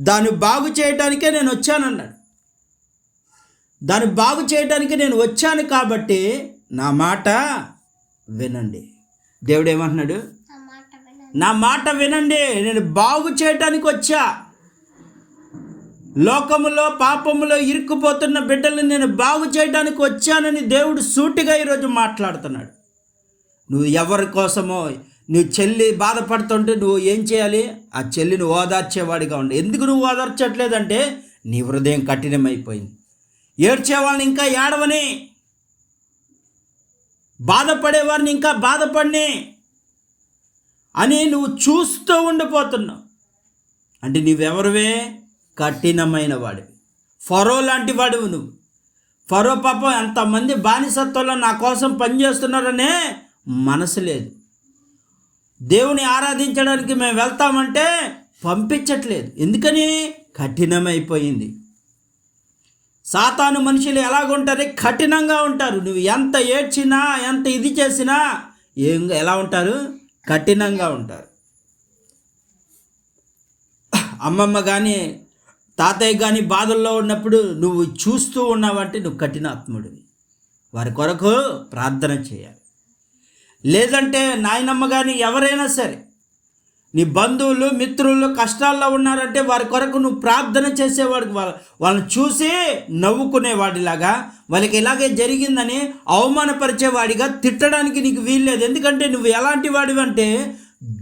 దాన్ని బాగు చేయడానికే నేను వచ్చానన్నాడు. దాన్ని బాగు చేయడానికి నేను వచ్చాను కాబట్టి నా మాట వినండి. దేవుడు ఏమంటున్నాడు? నా మాట వినండి, నేను బాగు చేయడానికి వచ్చా. లోకములో పాపములో ఇరుక్కుపోతున్న బిడ్డల్ని నేను బాగు చేయడానికి వచ్చానని దేవుడు సూటిగా ఈరోజు మాట్లాడుతున్నాడు. నువ్వు ఎవరి కోసమో, నీ చెల్లి బాధపడుతుంటే నువ్వు ఏం చేయాలి? ఆ చెల్లిని ఓదార్చేవాడిగా ఉండు. ఎందుకు నువ్వు ఓదార్చట్లేదంటే నీ హృదయం కఠినమైపోయింది. ఏడ్చేవాళ్ళని ఇంకా ఏడవని, బాధపడేవారిని ఇంకా బాధపడిని అని నువ్వు చూస్తూ ఉండిపోతున్నావు. అంటే నువ్వెవరివే? కఠినమైన వాడివి. ఫరో లాంటి వాడివి నువ్వు. ఫరో పాపం ఎంతమంది బానిసత్వంలో నా కోసం పనిచేస్తున్నారనే మనసు లేదు. దేవుని ఆరాధించడానికి మేము వెళ్తామంటే పంపించట్లేదు. ఎందుకని? కఠినమైపోయింది. సాతాను మనుషులు ఎలాగుంటారు? కఠినంగా ఉంటారు. నువ్వు ఎంత ఏడ్చినా, ఎంత ఇది చేసినా ఎలా ఉంటారు? కఠినంగా ఉంటారు. అమ్మమ్మ కానీ తాతయ్య కానీ బాధల్లో ఉన్నప్పుడు నువ్వు చూస్తూ ఉన్నావంటే నువ్వు కఠినాత్ముడివి. వారి కొరకు ప్రార్థన చేయాలి. లేదంటే నాయనమ్మ కానీ ఎవరైనా సరే, నీ బంధువులు మిత్రులు కష్టాల్లో ఉన్నారంటే వారి కొరకు నువ్వు ప్రార్థన చేసేవాడికి, వాళ్ళని చూసి నవ్వుకునేవాడిలాగా, వాళ్ళకి ఇలాగే జరిగిందని అవమానపరిచేవాడిగా తిట్టడానికి నీకు వీల్లేదు. ఎందుకంటే నువ్వు ఎలాంటి వాడివి అంటే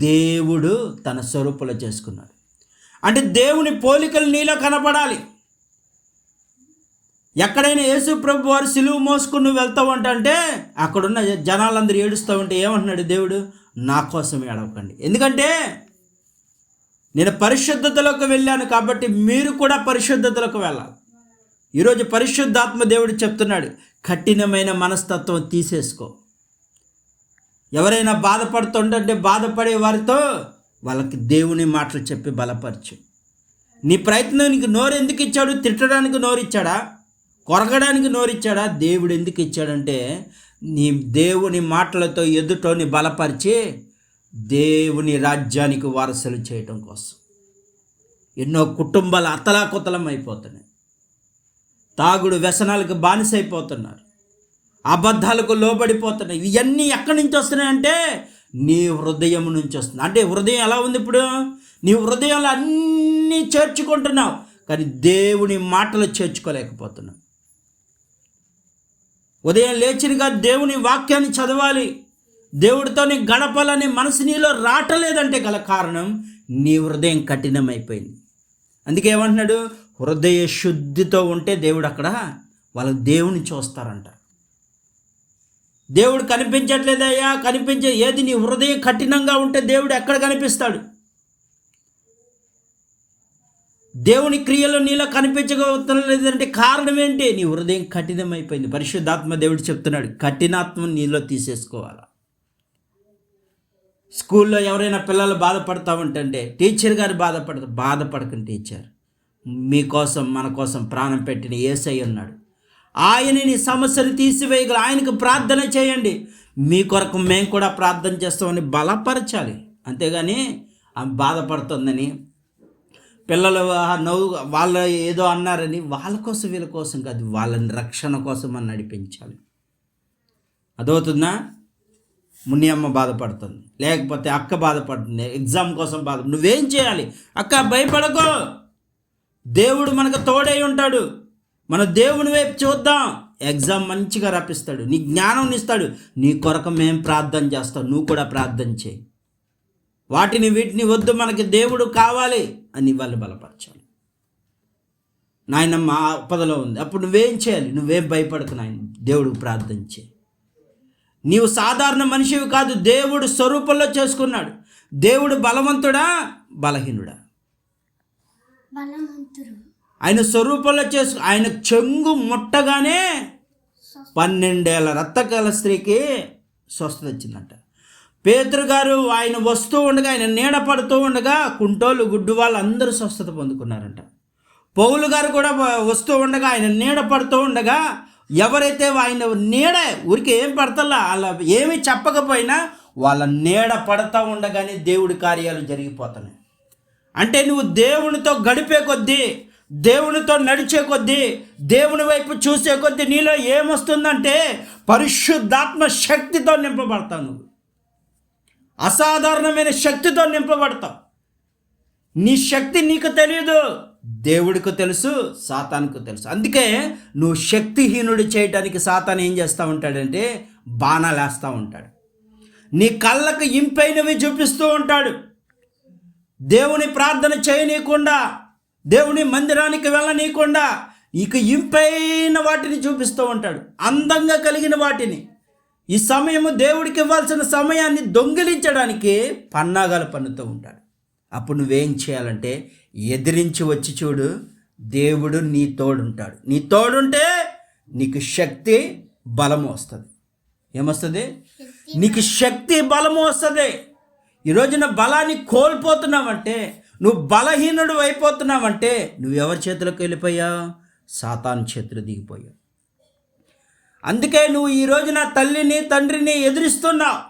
దేవుడు తన స్వరూపంలో చేసుకున్నాడు. అంటే దేవుని పోలికలు నీలో కనపడాలి. ఎక్కడైనా యేసు ప్రభు వారు సిలువ మోసుకుని నువ్వు వెళ్తావు అంటే అక్కడున్న జనాలందరూ ఏడుస్తూ ఉంటే ఏమంటున్నాడు దేవుడు? నా కోసం ఏడవకండి, ఎందుకంటే నేను పరిశుద్ధతలోకి వెళ్ళాను కాబట్టి మీరు కూడా పరిశుద్ధతలోకి వెళ్ళాలి. ఈరోజు పరిశుద్ధాత్మ దేవుడు చెప్తున్నాడు, కఠినమైన మనస్తత్వం తీసేసుకో. ఎవరైనా బాధపడుతుంటే బాధపడే వారితో వాళ్ళకి దేవుని మాటలు చెప్పి బలపరచు. నీ ప్రయత్నం నీకు నోరు ఎందుకు ఇచ్చాడు? తిట్టడానికి నోరు ఇచ్చాడా? కొరగడానికి నోరు ఇచ్చాడా? దేవుడు ఎందుకు ఇచ్చాడంటే నీ దేవుని మాటలతో ఎదుటోని బలపరిచి దేవుని రాజ్యానికి వారసులు చేయటం కోసం. ఎన్నో కుటుంబాలు అతలాకుతలం అయిపోతున్నాయి. తాగుడు వ్యసనాలకు బానిసైపోతున్నారు. అబద్ధాలకు లోబడిపోతున్నాయి. ఇవన్నీ ఎక్కడి నుంచి వస్తున్నాయంటే నీ హృదయం నుంచి వస్తుంది. అంటే హృదయం ఎలా ఉంది? ఇప్పుడు నీ హృదయంలో అన్నీ చేర్చుకుంటున్నావు, కానీ దేవుని మాటలు చేర్చుకోలేకపోతున్నావు. ఉదయం లేచినగా దేవుని వాక్యాన్ని చదవాలి, దేవుడితో నీ గడపాలని మనసు నీలో రావట్లేదంటే గల కారణం నీ హృదయం కఠినమైపోయింది. అందుకే ఏమంటున్నాడు? హృదయ శుద్ధితో ఉంటే దేవుడు అక్కడ వాళ్ళు దేవుని చూస్తారంట. దేవుడు కనిపించట్లేదయ్యా, కనిపించే ఏది? నీ హృదయం కఠినంగా ఉంటే దేవుడు ఎక్కడ కనిపిస్తాడు? దేవుని క్రియలు నీలో కనిపించలేదంటే కారణం ఏంటి? నీ హృదయం కఠినమైపోయింది. పరిశుద్ధాత్మ దేవుడు చెప్తున్నాడు, కఠినాత్మను నీలో తీసేసుకోవాలి. స్కూల్లో ఎవరైనా పిల్లలు బాధపడతా ఉంటే టీచర్ గారు బాధపడకండి. టీచర్ మీకోసం మన కోసం ప్రాణం పెట్టిన యేసయ్య ఉన్నాడు. ఆయన నీ సమస్యను తీసివేయగల, ఆయనకు ప్రార్థన చేయండి. మీ కొరకు మేము కూడా ప్రార్థన చేస్తామని బలపరచాలి. అంతేగాని ఆమె బాధపడుతుందని, పిల్లలు వాళ్ళు ఏదో అన్నారని వాళ్ళ కోసం వీళ్ళ కోసం కాదు, వాళ్ళని రక్షణ కోసం అని నడిపించాలి. అదవుతుందా? ముని అమ్మ బాధపడుతుంది, లేకపోతే అక్క బాధపడుతుంది, ఎగ్జామ్ కోసం నువ్వేం చేయాలి? అక్క భయపడకో, దేవుడు మనకు తోడై ఉంటాడు. మన దేవుని వైపు చూద్దాం, ఎగ్జామ్ మంచిగా రప్పిస్తాడు, నీ జ్ఞానం ఇస్తాడు. నీ కొరకు మేము ప్రార్థన చేస్తాం, నువ్వు కూడా ప్రార్థన చేయి. వీటిని వద్దు, మనకి దేవుడు కావాలి అని వాళ్ళు బలపరచాలి. నాయనమ్మ ఆపదలో ఉంది, అప్పుడు నువ్వేం చేయాలి? నువ్వేం భయపడకు నాయన, దేవుడికి ప్రార్థన చేయి. నీవు సాధారణ మనిషివి కాదు, దేవుడు స్వరూపంలో చేసుకున్నాడు. దేవుడు బలవంతుడా బలహీనుడా? ఆయన స్వరూపంలో ఆయన చెంగు ముట్టగానే 12 ఏళ్ల రక్తకాల స్త్రీకి స్వస్థత వచ్చిందంట. పేతురు గారు ఆయన వస్తూ ఉండగా, ఆయన నీడ పడుతూ ఉండగా కుంటోళ్ళు గుడ్డు వాళ్ళు అందరూ స్వస్థత పొందుకున్నారంట. పౌలు గారు కూడా వస్తూ ఉండగా, ఆయన నీడ పడుతూ ఉండగా ఎవరైతే ఆయన నీడ ఊరికి ఏం పడతల్లా, అలా ఏమి చెప్పకపోయినా వాళ్ళ నీడ పడతా ఉండగానే దేవుడి కార్యాలు జరిగిపోతున్నాయి. అంటే నువ్వు దేవునితో గడిపే కొద్దీ, దేవునితో నడిచే కొద్దీ, దేవుని వైపు చూసే కొద్దీ నీలో ఏమొస్తుందంటే పరిశుద్ధాత్మ శక్తితో నింపబడతావు. నువ్వు అసాధారణమైన శక్తితో నింపబడతావు. నీ శక్తి నీకు తెలియదు, దేవుడికి తెలుసు, సాతానుకు తెలుసు. అందుకే నువ్వు శక్తిహీనుడు చేయటానికి సాతాను ఏం చేస్తూ ఉంటాడంటే బాణాలు వేస్తూ ఉంటాడు. నీ కళ్ళకు ఇంపైనవి చూపిస్తూ ఉంటాడు. దేవుని ప్రార్థన చేయనీయకుండా, దేవుని మందిరానికి వెళ్ళనీయకుండా ఇక ఇంపైన వాటిని చూపిస్తూ ఉంటాడు, అందంగా కలిగిన వాటిని. ఈ సమయము దేవుడికి ఇవ్వాల్సిన సమయాన్ని దొంగిలించడానికి పన్నాగాలు పన్నుతూ ఉంటాడు. అప్పుడు నువ్వేం చేయాలంటే ఎదిరించి వచ్చి చూడు, దేవుడు నీ తోడుంటాడు. నీ తోడుంటే నీకు శక్తి బలము వస్తుంది. ఏమొస్తుంది? నీకు శక్తి బలము వస్తుంది. ఈ రోజున బలాన్ని కోల్పోతున్నావంటే, నువ్వు బలహీనుడు అయిపోతున్నావంటే నువ్వు ఎవరి చేతిలోకి వెళ్ళిపోయావు? సాతాను చేతులు దిగిపోయావు. అందుకే నువ్వు ఈ రోజున తల్లిని తండ్రిని ఎదిరిస్తున్నావు,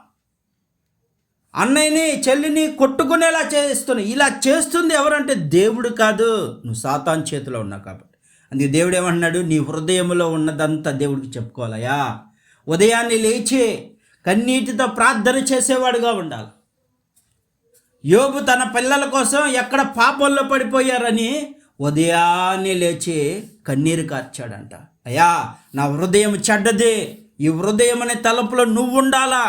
అన్నయ్యని చెల్లిని కొట్టుకునేలా చేస్తున్నావు. ఇలా చేస్తుంది ఎవరంటే దేవుడు కాదు, నువ్వు సాతాను చేతిలో ఉన్నావు కాబట్టి. అందుకే దేవుడు ఏమంటున్నాడు? నీ హృదయంలో ఉన్నదంతా దేవుడికి చెప్పుకోవాలయా. ఉదయాన్నే లేచి కన్నీటితో ప్రార్థన చేసేవాడుగా ఉండాలి. యోబు తన పిల్లల కోసం ఎక్కడ పాపంలో పడిపోయారని ఉదయాన్నే లేచి కన్నీరు కార్చాడంట. అయ్యా, నా హృదయం చెడ్డది, ఈ హృదయం అనే తలుపులో నువ్వు ఉండాలా,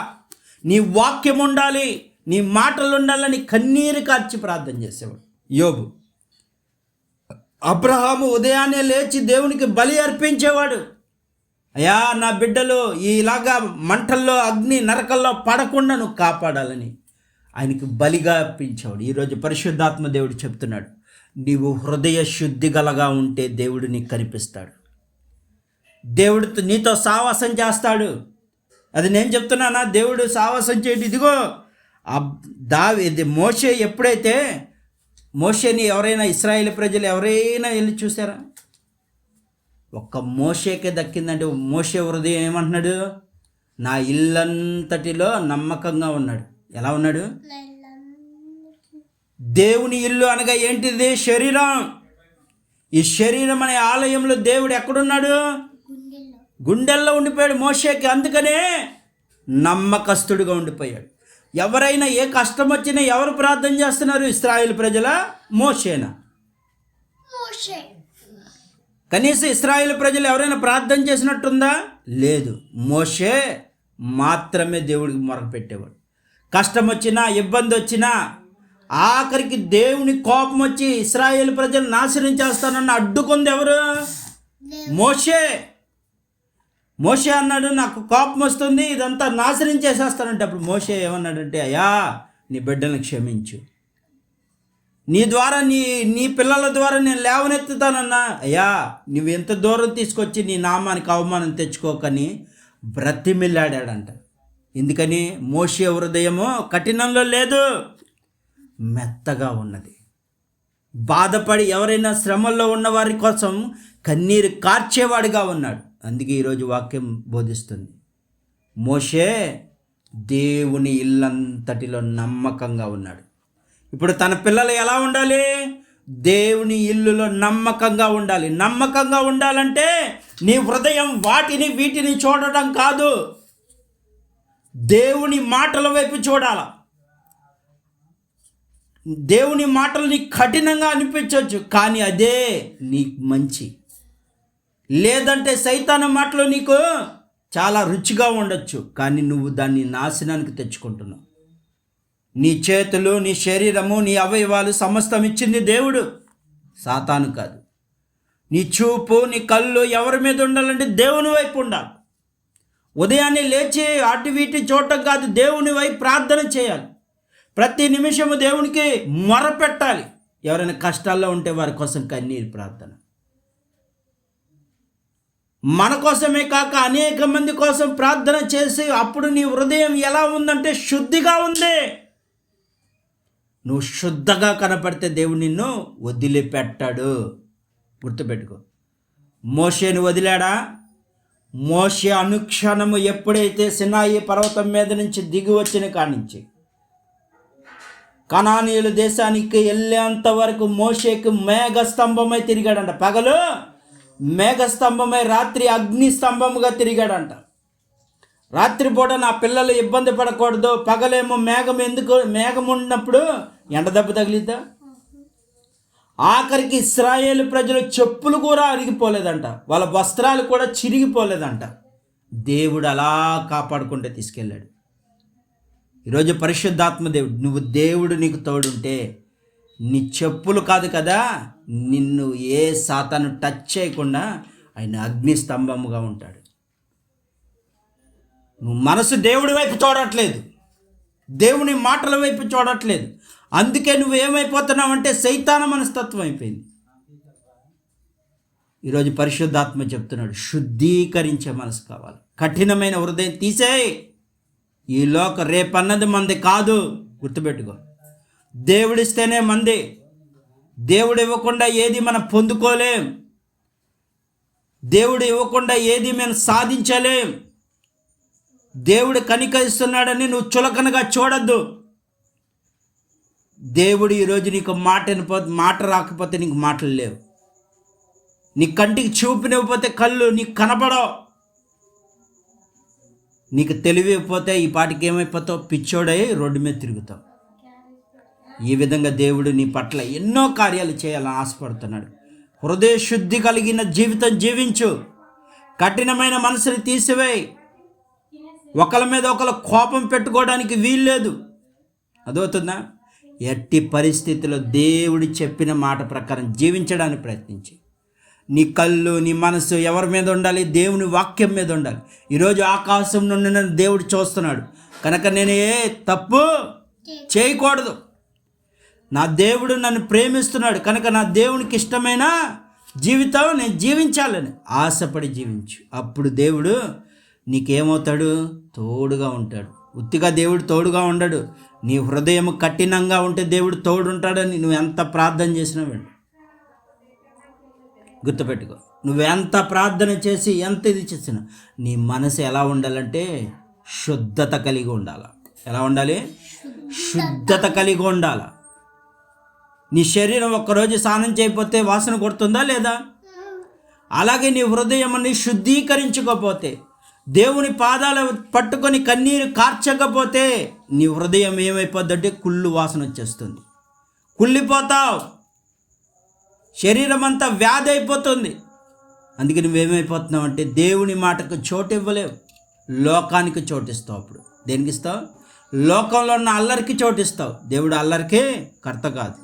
నీ వాక్యం ఉండాలి, నీ మాటలు ఉండాలని కన్నీరు కార్చి ప్రార్థన చేసేవాడు యోబు. అబ్రహాము ఉదయాన్నే లేచి దేవునికి బలి అర్పించేవాడు. అయ్యా, నా బిడ్డలు ఇలాగా మంటల్లో అగ్ని నరకల్లో పడకుండా నువ్వు కాపాడాలని ఆయనకి బలిగా అర్పించేవాడు. ఈరోజు పరిశుద్ధాత్మ దేవుడు చెప్తున్నాడు, నీవు హృదయ శుద్ధి గలగా ఉంటే దేవుడు నీకు కనిపిస్తాడు, దేవుడు నీతో సావాసం చేస్తాడు. అది నేను చెప్తున్నానా? దేవుడు సావాసం చేయడు. ఇదిగో ఇది మోషే ఎప్పుడైతే మోషేని ఎవరైనా ఇశ్రాయేలు ప్రజలు ఎవరైనా వెళ్ళి చూసారా? ఒక్క మోషేకే దక్కిందంటే మోషే హృదయం ఏమంటున్నాడు? నా ఇల్లంతటిలో నమ్మకంగా ఉన్నాడు. ఎలా ఉన్నాడు? దేవుని ఇల్లు అనగా ఏంటిది? శరీరం. ఈ శరీరం అనే ఆలయంలో దేవుడు ఎక్కడున్నాడు? గుండెల్లో ఉండిపోయాడు మోషేకి. అందుకనే నమ్మకస్తుడిగా ఉండిపోయాడు. ఎవరైనా ఏ కష్టం వచ్చినా ఎవరు ప్రార్థన చేస్తున్నారు? ఇశ్రాయేలు ప్రజల? మోషేనా? కనీసం ఇశ్రాయేలు ప్రజలు ఎవరైనా ప్రార్థన చేసినట్టుందా? లేదు. మోషే మాత్రమే దేవుడికి మొరపెట్టేవాడు. కష్టం వచ్చినా, ఇబ్బంది వచ్చినా, ఆఖరికి దేవుని కోపం వచ్చి ఇశ్రాయేలు ప్రజలు నాశనం చేస్తానన్న అడ్డుకుంది ఎవరు? మోషే. మోషే అన్నాడు, నాకు కోపం వస్తుంది, ఇదంతా నాశనం చేసేస్తానంటే అప్పుడు మోషే ఏమన్నాడంటే, అయ్యా, నీ బిడ్డలను క్షమించు, నీ ద్వారా నీ పిల్లల ద్వారా నేను లేవనెత్తుతానన్నా. అయ్యా, నువ్వు ఎంత దూరం తీసుకొచ్చి నీ నామానికి అవమానం తెచ్చుకోకని బ్రతిమిల్లాడాడంట. ఎందుకని? మోషే హృదయము కఠినంలో లేదు, మెత్తగా ఉన్నది. బాధపడి ఎవరైనా శ్రమల్లో ఉన్న వారి కోసం కన్నీరు కార్చేవాడిగా ఉన్నాడు. అందుకే ఈరోజు వాక్యం బోధిస్తుంది, మోషే దేవుని ఇల్లంతటిలో నమ్మకంగా ఉన్నాడు. ఇప్పుడు తన పిల్లలు ఎలా ఉండాలి? దేవుని ఇల్లులో నమ్మకంగా ఉండాలి. నమ్మకంగా ఉండాలంటే నీ హృదయం వాటిని వీటిని చూడటం కాదు, దేవుని మాటల వైపు చూడాల. దేవుని మాటలు నీకు కఠినంగా అనిపించవచ్చు, కానీ అదే నీకు మంచి. లేదంటే సైతాను మాటలు నీకు చాలా రుచిగా ఉండొచ్చు, కానీ నువ్వు దాన్ని నాశనానికి తెచ్చుకుంటున్నావు. నీ చేతులు, నీ శరీరము, నీ అవయవాలు సమస్తం ఇచ్చింది దేవుడు, సాతాను కాదు. నీ చూపు, నీ కళ్ళు ఎవరి మీద ఉండాలంటే దేవుని వైపు ఉండాలి. ఉదయాన్నే లేచి అటు వీటి చూడటం కాదు, దేవుని వైపు ప్రార్థన చేయాలి. ప్రతి నిమిషము దేవునికి మొరపెట్టాలి. ఎవరైనా కష్టాల్లో ఉంటే వారి కోసం కన్నీరు ప్రార్థన. మన కోసమే కాక అనేక మంది కోసం ప్రార్థన చేసి అప్పుడు నీ హృదయం ఎలా ఉందంటే శుద్ధిగా ఉంది. నువ్వు శుద్ధగా కనపడితే దేవుడు నిన్ను వదిలిపెట్టాడు. గుర్తుపెట్టుకో. మోషేను వదిలాడా? మోషే అనుక్షణము ఎప్పుడైతే సినాయి పర్వతం మీద నుంచి దిగి వచ్చిన కానించి కనానీయుల దేశానికి వెళ్ళేంత వరకు మోషేకి మేఘస్తంభమై తిరిగాడంట. పగలు మేఘస్తంభమై, రాత్రి అగ్ని స్తంభముగా తిరిగాడంట. రాత్రిపూట నా పిల్లలు ఇబ్బంది పడకూడదు, పగలేమో మేఘం ఉన్నప్పుడు ఎండ దెబ్బ తగిలిద్దా? ఆఖరికి ఇశ్రాయేలు ప్రజలు చెప్పులు కూడా అరిగిపోలేదంట, వాళ్ళ వస్త్రాలు కూడా చిరిగిపోలేదంట. దేవుడు అలా కాపాడుకుంటే తీసుకెళ్ళాడు. ఈరోజు పరిశుద్ధాత్మ దేవుడు, దేవుడు నీకు తోడుంటే నీ చెప్పులు కాదు కదా, నిన్ను ఏ సాతాను టచ్ చేయకుండా ఆయన అగ్ని స్తంభముగా ఉంటాడు. నువ్వు మనసు దేవుడి వైపు చూడట్లేదు, దేవుని మాటల వైపు చూడట్లేదు. అందుకే నువ్వు ఏమైపోతున్నావంటే సైతాన మనస్తత్వం అయిపోయింది. ఈరోజు పరిశుద్ధాత్మ చెప్తున్నాడు, శుద్ధీకరించే మనసు కావాలి. కఠినమైన హృదయం తీసేయి. ఈ లోక రేపన్నది మంది కాదు, గుర్తుపెట్టుకో. దేవుడిస్తేనే మంది. దేవుడు ఇవ్వకుండా ఏది మనం పొందుకోలేం. దేవుడు ఇవ్వకుండా ఏది మనం సాధించలేం. దేవుడు కనికరిస్తున్నాడని నువ్వు చులకనగా చూడద్దు. దేవుడు ఈరోజు నీకు మాట రాకపోతే నీకు మాటలు లేవు. నీ కంటికి చూపునివ్వకపోతే కళ్ళు నీకు కనపడవు. నీకు తెలివిపోతే ఈ పాటికి ఏమైపోతావు? పిచ్చోడై రోడ్డు మీద తిరుగుతావు. ఈ విధంగా దేవుడు నీ పట్ల ఎన్నో కార్యాలు చేయాలని ఆశపడుతున్నాడు. హృదయ శుద్ధి కలిగిన జీవితం జీవించు. కఠినమైన మనసుని తీసివేయి. ఒకరి మీద ఒకరు కోపం పెట్టుకోవడానికి వీల్లేదు. అదవుతుందా? ఎట్టి పరిస్థితిలో దేవుడు చెప్పిన మాట ప్రకారం జీవించడానికి ప్రయత్నించి, నీ కళ్ళు నీ మనసు ఎవరి మీద ఉండాలి? దేవుని వాక్యం మీద ఉండాలి. ఈరోజు ఆకాశం నుండి నన్ను దేవుడు చూస్తున్నాడు కనుక నేను ఏ తప్పు చేయకూడదు. నా దేవుడు నన్ను ప్రేమిస్తున్నాడు కనుక నా దేవునికి ఇష్టమైన జీవితం నేను జీవించాలని ఆశపడి జీవించు. అప్పుడు దేవుడు నీకేమవుతాడు? తోడుగా ఉంటాడు. ఉత్తిగా దేవుడు తోడుగా ఉండడు. నీ హృదయం కఠినంగా ఉంటే దేవుడు తోడుంటాడని నువ్వు ఎంత ప్రార్థన చేసినా వెళ్ళు. గుర్తుపెట్టుకో, నువ్వెంత ప్రార్థన చేసి ఎంత ఇది చేసినా నీ మనసు ఎలా ఉండాలంటే శుద్ధత కలిగి ఉండాలి. ఎలా ఉండాలి? శుద్ధత కలిగి ఉండాలి. నీ శరీరం ఒక్కరోజు స్నానం చేయకపోతే వాసన కొడుతుందా లేదా? అలాగే నీ హృదయాన్ని శుద్ధీకరించుకోకపోతే, దేవుని పాదాలు పట్టుకొని కన్నీరు కార్చకపోతే నీ హృదయం ఏమైపోద్దంటే కుళ్ళు వాసన వచ్చేస్తుంది. కుళ్ళిపోతావు. శరీరం అంతా వ్యాధి అయిపోతుంది. అందుకే నువ్వేమైపోతున్నావు అంటే దేవుని మాటకు చోటు ఇవ్వలేవు, లోకానికి చోటిస్తావు. అప్పుడు దేనికి ఇస్తావు? లోకంలో ఉన్న అల్లరికి చోటిస్తావు. దేవుడు అల్లరికే కర్త కాదు.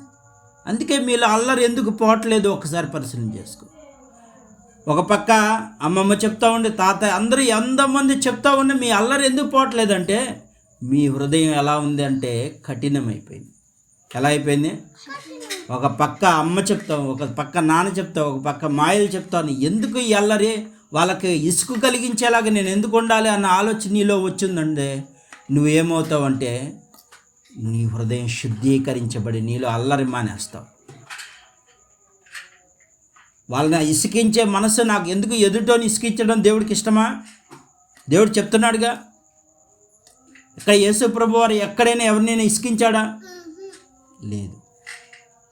అందుకే మీలో అల్లరి ఎందుకు పోవట్లేదు ఒకసారి పరిశీలన చేసుకో. ఒక పక్క అమ్మమ్మ చెప్తా ఉండే, తాతయ్య అందరూ ఎంతమంది చెప్తా ఉండే మీ అల్లరి ఎందుకు పోవట్లేదంటే మీ హృదయం ఎలా ఉంది అంటే కఠినమైపోయింది. ఎలా అయిపోయింది? ఒక పక్క అమ్మ చెప్తావు, ఒక పక్క నాన్న చెప్తావు, ఒక పక్క మాయలు చెప్తాను. ఎందుకు ఈ అల్లరి? వాళ్ళకి ఇసుకు కలిగించేలాగా నేను ఎందుకు ఉండాలి అన్న ఆలోచన నీలో వచ్చిందంటే నువ్వేమవుతావు అంటే నీ హృదయం శుద్ధీకరించబడి నీలో అల్లరి మానేస్తావు. వాళ్ళని ఇసుకించే మనసు నాకు ఎందుకు? ఎదుటోని ఇసుకించడం దేవుడికి ఇష్టమా? దేవుడు చెప్తున్నాడుగా. ఇక్కడ యేసు ప్రభు వారు ఎక్కడైనా ఎవరినైనా ఇసుకించాడా? లేదు.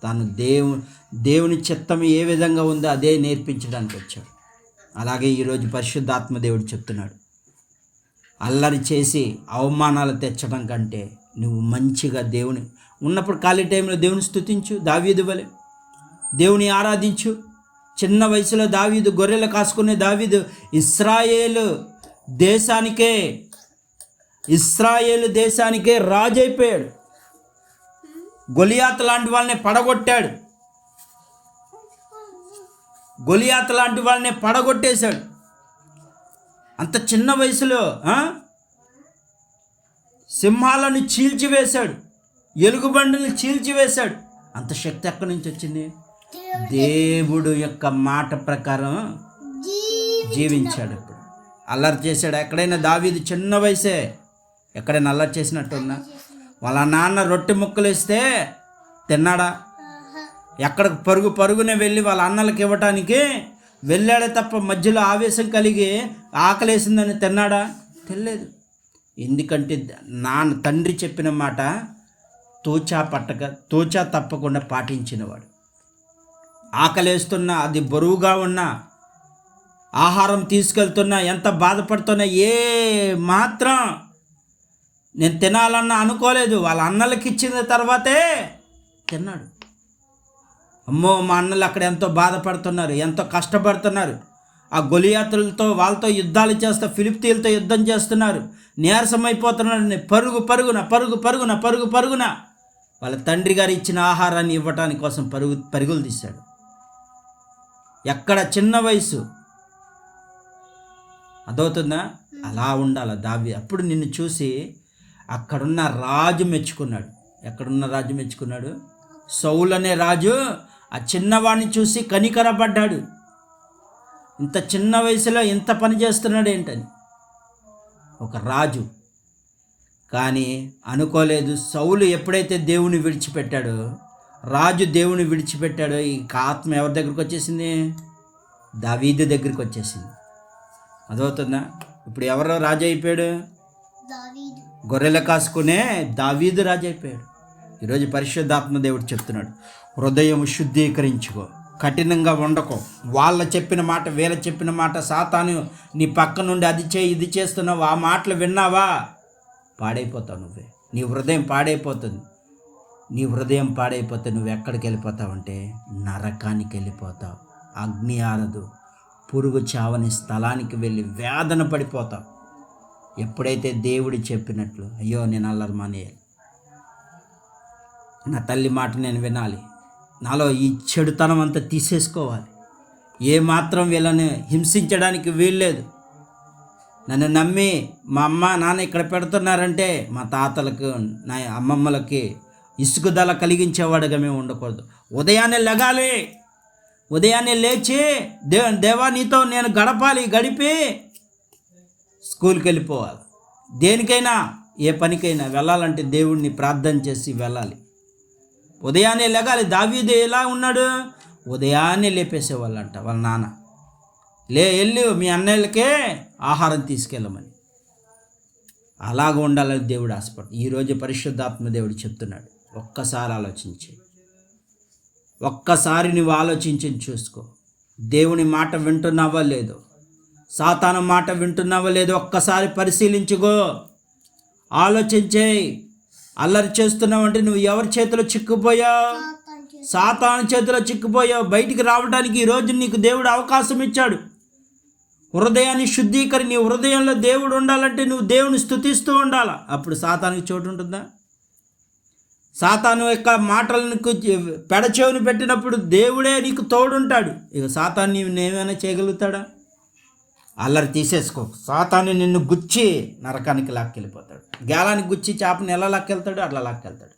తాను దేవుని చిత్తం ఏ విధంగా ఉందో అదే నేర్పించడానికి వచ్చాడు. అలాగే ఈరోజు పరిశుద్ధాత్మ దేవుడు చెప్తున్నాడు, అల్లరి చేసి అవమానాలు తెచ్చడం కంటే నువ్వు మంచిగా దేవుని ఉన్నప్పుడు ఖాళీ టైంలో దేవుని స్తుతించు. దావీదు వలె దేవుని ఆరాధించు. చిన్న వయసులో దావీదు గొర్రెలు కాసుకునే దావీదు ఇశ్రాయేలు దేశానికే రాజు అయిపోయాడు. గొలియాత్ లాంటి వాళ్ళని పడగొట్టేశాడు. అంత చిన్న వయసులో సింహాలను చీల్చివేశాడు, ఎలుగుబండులను చీల్చివేశాడు. అంత శక్తి ఎక్కడి నుంచి వచ్చింది? దేవుడు యొక్క మాట ప్రకారం జీవించాడు. ఇప్పుడు అల్లరి చేశాడు. ఎక్కడైనా దావీదు చిన్న వయసే ఎక్కడైనా అల్లరి చేసినట్టున్నా? వాళ్ళ నాన్న రొట్టె ముక్కలు ఇస్తే తిన్నాడా? ఎక్కడికి పరుగునే వెళ్ళి వాళ్ళ అన్నలకు ఇవ్వటానికి వెళ్ళాడే తప్ప మధ్యలో ఆవేశం కలిగి ఆకలేసిందని తిన్నాడా? తెలియలేదు. ఎందుకంటే తండ్రి చెప్పిన మాట తూచా తప్పకుండా పాటించినవాడు. ఆకలేస్తున్నా, అది బరువుగా ఉన్నా, ఆహారం తీసుకెళ్తున్నా, ఎంత బాధపడుతున్నా మాత్రం నేను తినాలన్నా అనుకోలేదు. వాళ్ళ అన్నలకి ఇచ్చిన తర్వాతే తిన్నాడు. అమ్మో, మా అన్నలు అక్కడ ఎంతో బాధపడుతున్నారు, ఎంతో కష్టపడుతున్నారు, ఆ గొలియాతులతో వాళ్ళతో యుద్ధాలు చేస్తూ ఫిలిప్తీయులతో యుద్ధం చేస్తున్నారు, నీరసమైపోతున్నాడు. పరుగున వాళ్ళ తండ్రి గారు ఇచ్చిన ఆహారాన్ని ఇవ్వటానికి కోసం పరుగులు తీశాడు. ఎక్కడ చిన్న వయసు అదవుతుందా? అలా ఉండాలి దావీదు. అప్పుడు నిన్ను చూసి అక్కడున్న రాజు మెచ్చుకున్నాడు. ఎక్కడున్న రాజు మెచ్చుకున్నాడు? సౌలు అనే రాజు ఆ చిన్నవాడిని చూసి కనికరపడ్డాడు. ఇంత చిన్న వయసులో ఇంత పని చేస్తున్నాడు ఏంటని ఒక రాజు. కానీ అనుకోలేదు, సౌలు ఎప్పుడైతే దేవుని విడిచిపెట్టాడో, రాజు దేవుని విడిచిపెట్టాడో, ఈ ఆత్మ ఎవరి దగ్గరికి వచ్చేసింది? దావీదు దగ్గరికి వచ్చేసింది. అదవుతుందా? ఇప్పుడు ఎవరో రాజు అయిపోయాడు? గొర్రెలు కాసుకునే దావీదు రాజు అయిపోయాడు. ఈరోజు పరిశుద్ధాత్మ దేవుడు చెప్తున్నాడు, హృదయం శుద్ధీకరించుకో, కఠినంగా ఉండకో. వాళ్ళ చెప్పిన మాట, వీళ్ళ చెప్పిన మాట, సాతాను నీ పక్క నుండి అది చేయి ఇది చేస్తున్నావు, ఆ మాటలు విన్నావా, పాడైపోతావు. నీ హృదయం పాడైపోతుంది. నీ హృదయం పాడైపోతే నువ్వు ఎక్కడికి వెళ్ళిపోతావంటే నరకానికి వెళ్ళిపోతావు. అగ్ని ఆరదు, పురుగు చావని స్థలానికి వెళ్ళి వేదన పడిపోతావు. ఎప్పుడైతే దేవుడు చెప్పినట్లు, అయ్యో నేను అల్లరి మానేయాలి, నా తల్లి మాట నేను వినాలి, నాలో ఈ చెడుతనం అంతా తీసేసుకోవాలి, ఏమాత్రం వీళ్ళని హింసించడానికి వీల్లేదు, నన్ను నమ్మి మా అమ్మ నాన్న ఇక్కడ పెడుతున్నారంటే మా తాతలకు నా అమ్మమ్మలకి ఇసుకుదల కలిగించేవాడుగా మేము ఉండకూడదు. ఉదయాన్నే లెగాలి, ఉదయాన్నే లేచి దేవా నీతో నేను గడిపి స్కూల్కి వెళ్ళిపోవాలి. దేనికైనా ఏ పనికైనా వెళ్ళాలంటే దేవుడిని ప్రార్థన చేసి వెళ్ళాలి. ఉదయాన్నే లెగాలి. దావీదు ఎలా ఉన్నాడు? ఉదయాన్నే లేపేసేవాళ్ళంట వాళ్ళ నాన్న, వెళ్ళి మీ అన్నయ్యలకే ఆహారం తీసుకెళ్ళమని. అలాగ ఉండాలని దేవుడు ఆశపడు. ఈరోజు పరిశుద్ధాత్మ దేవుడు చెప్తున్నాడు, ఒక్కసారి ఆలోచించి, ఒక్కసారి నువ్వు ఆలోచించి చూసుకో. దేవుని మాట వింటున్నావా లేదో, సాతాను మాట వింటున్నావా లేదో ఒక్కసారి పరిశీలించుకో, ఆలోచించే. అల్లరి చేస్తున్నావంటే నువ్వు ఎవరి చేతిలో చిక్కుపోయావు? సాతాను చేతిలో చిక్కుపోయావు. బయటికి రావడానికి ఈరోజు నీకు దేవుడు అవకాశం ఇచ్చాడు. హృదయాన్ని శుద్ధీకరి. నీ హృదయంలో దేవుడు ఉండాలంటే నువ్వు దేవుని స్తుతిస్తూ ఉండాలా. అప్పుడు సాతానికి చోటు ఉంటుందా? సాతాను యొక్క మాటలను పెడచెవిని పెట్టినప్పుడు దేవుడే నీకు తోడుంటాడు. ఇక సాతాను నీవేమైనా చేయగలుగుతాడా? అల్లరి తీసేసుకో. సాతాను నిన్ను గుచ్చి నరకానికి లాక్కెళ్ళిపోతాడు. గేలానికి గుచ్చి చేపను ఎలా లాక్కెళ్తాడు అట్లా లాక్కెళ్తాడు.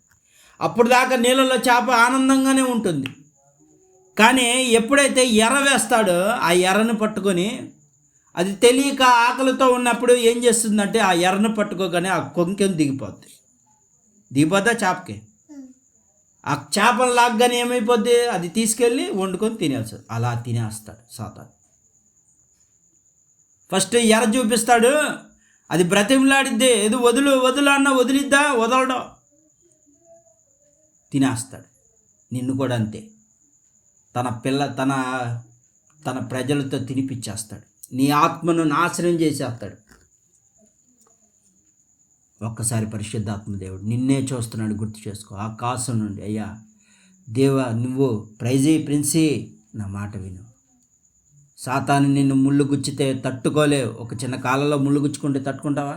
అప్పుడు దాకా నీళ్ళలో చేప ఆనందంగానే ఉంటుంది. కానీ ఎప్పుడైతే ఎర్ర వేస్తాడో ఆ ఎర్రను పట్టుకొని, అది తెలియక ఆకలితో ఉన్నప్పుడు ఏం చేస్తుందంటే ఆ ఎర్రను పట్టుకోగానే ఆ కొంకెం దిగిపోద్దా చేపకి. ఆ చేపను లాగ్గానే ఏమైపోద్ది? అది తీసుకెళ్ళి వండుకొని తినేస్తాడు. అలా తినేస్తాడు సాతాను. ఫస్ట్ ఎర్ర చూపిస్తాడు, అది బ్రతిమలాడిద్ది, ఏదో వదులు అన్న వదిలిద్దా, వదలడం, తినేస్తాడు. నిన్ను కూడా అంతే. తన ప్రజలతో తినిపించేస్తాడు. నీ ఆత్మను నాశనం చేసేస్తాడు. ఒక్కసారి పరిశుద్ధాత్మ దేవుడు నిన్నే చూస్తున్నాడు, గుర్తు చేసుకో. ఆకాశం నుండి, అయ్యా దేవా నువ్వు ప్రిన్సీ నా మాట విను. సాతాను నిన్ను ముళ్ళు గుచ్చితే తట్టుకోలేవు. ఒక చిన్న కాలంలో ముళ్ళు గుచ్చుకుంటే తట్టుకుంటావా?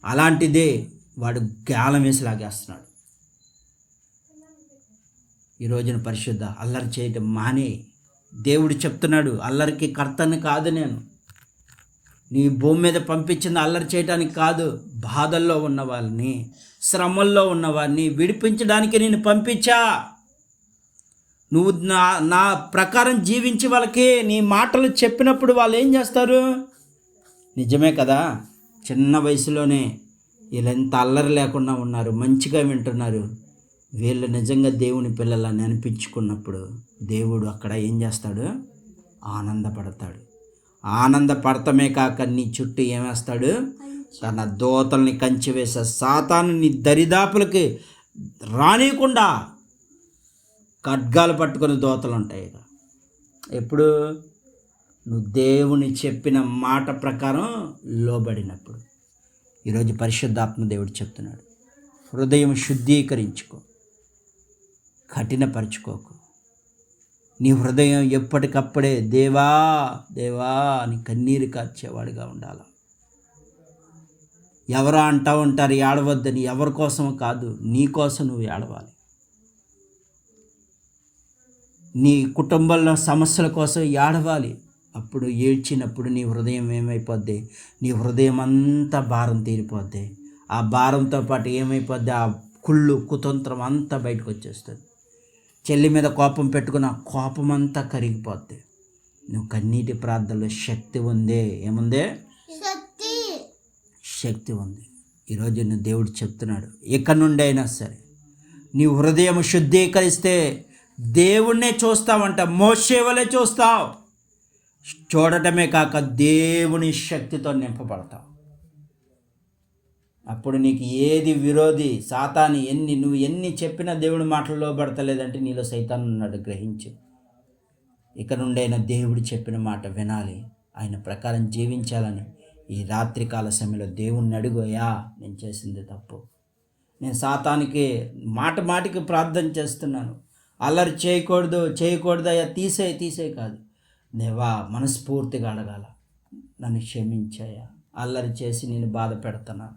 అలాంటిదే వాడు గాలం వేసి లాగేస్తున్నాడు. ఈ రోజున పరిశుద్ధ అల్లరి చేయటం మానే. దేవుడు చెప్తున్నాడు, అల్లరికి కర్తని కాదు నేను. నీ భూమి మీద పంపించింది అల్లరి చేయడానికి కాదు, బాధల్లో ఉన్న వాళ్ళని, శ్రమల్లో ఉన్న వారిని విడిపించడానికి నేను పంపించా. నువ్వు నా ప్రకారం జీవించి వాళ్ళకి నీ మాటలు చెప్పినప్పుడు వాళ్ళు ఏం చేస్తారు? నిజమే కదా, చిన్న వయసులోనే వీళ్ళు ఎంత అల్లరి లేకుండా ఉన్నారు, మంచిగా వింటున్నారు, వీళ్ళు నిజంగా దేవుని పిల్లలని అనిపించుకున్నప్పుడు దేవుడు అక్కడ ఏం చేస్తాడు? ఆనందపడతాడు. ఆనందపడటమే కాక నీ చుట్టూ ఏమేస్తాడు? తన దూతల్ని కంచివేసే సాతాను నీ దరిదాపులకి రానియకుండా ఖడ్గాలు పట్టుకుని దూతలు ఉంటాయి. ఎప్పుడు నువ్వు దేవుని చెప్పిన మాట ప్రకారం లోబడినప్పుడు. ఈరోజు పరిశుద్ధాత్మ దేవుడు చెప్తున్నాడు, హృదయం శుద్ధీకరించుకో, కఠినపరుచుకోకు. నీ హృదయం ఎప్పటికప్పుడే దేవా దేవా అని కన్నీరు కార్చేవాడిగా ఉండాలి. ఎవరా అంటూ ఉంటారు ఏడవద్దని, ఎవరి కోసం కాదు, నీ కోసం నువ్వు ఏడవాలి. నీ కుటుంబంలో సమస్యల కోసం ఏడవాలి. అప్పుడు ఏడ్చినప్పుడు నీ హృదయం ఏమైపోద్ది, నీ హృదయం అంతా భారం తీరిపోద్ది. ఆ భారంతో పాటు ఏమైపోద్ది, ఆ కుళ్ళు కుతంత్రం అంతా బయటకు వచ్చేస్తుంది. చెల్లి మీద కోపం పెట్టుకున్న కోపం అంతా కరిగిపోద్ది. నువ్వు కన్నీటి ప్రార్థనలో శక్తి ఉందే, ఏముందే, శక్తి ఉంది. ఈరోజు నువ్వు దేవుడు చెప్తున్నాడు, ఇక నుండి అయినా సరే నీ హృదయం శుద్ధీకరిస్తే దేవుణ్ణే చూస్తావంట. మోషే వలె చూస్తావు. చూడటమే కాక దేవుని శక్తితో నింపబడతావు. అప్పుడు నీకు ఏది విరోధి, సాతాను నువ్వు ఎన్ని చెప్పినా దేవుడి మాటల్లో పడతలేదంటే నీలో సైతాను ఉన్నాడు, గ్రహించు. ఇక నుండైనా దేవుడు చెప్పిన మాట వినాలి, ఆయన ప్రకారం జీవించాలని ఈ రాత్రికాల సమయంలో దేవుణ్ణి అడుగోయా, నేను చేసింది తప్పు, నేను సాతానికి మాటికి ప్రార్థన చేస్తున్నాను, అల్లరి చేయకూడదు అయ్యా, తీసే కాదు, దేవా మనస్ఫూర్తిగా అడగాల, నన్ను క్షమించాయా, అల్లరి చేసి నేను బాధ పెడుతున్నాను,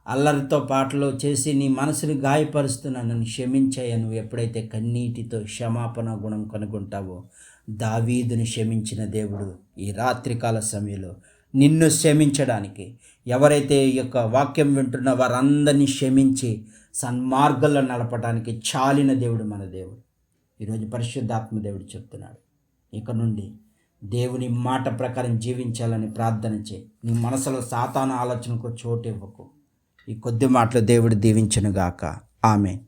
అల్లరితో పాటలు చేసి నీ మనసుని గాయపరుస్తున్నాను, నన్ను క్షమించాయా. నువ్వు ఎప్పుడైతే కన్నీటితో క్షమాపణ గుణం కనుగొంటావో, దావీదుని క్షమించిన దేవుడు ఈ రాత్రికాల సమయంలో నిన్ను క్షమించడానికి, ఎవరైతే ఈ యొక్క వాక్యం వింటున్న వారందరినీ క్షమించి సన్మార్గంలో నడపడానికి చాలిన దేవుడు మన దేవుడు. ఈరోజు పరిశుద్ధాత్మ దేవుడు చెప్తున్నాడు, ఇక నుండి దేవుని మాట ప్రకారం జీవించాలని ప్రార్థన చేయి. నీ మనసులో సాతాను ఆలోచనకు చోటు ఇవ్వకు. ఈ కొద్ది మాటలు దేవుడు దీవించునుగాక. ఆమేన్.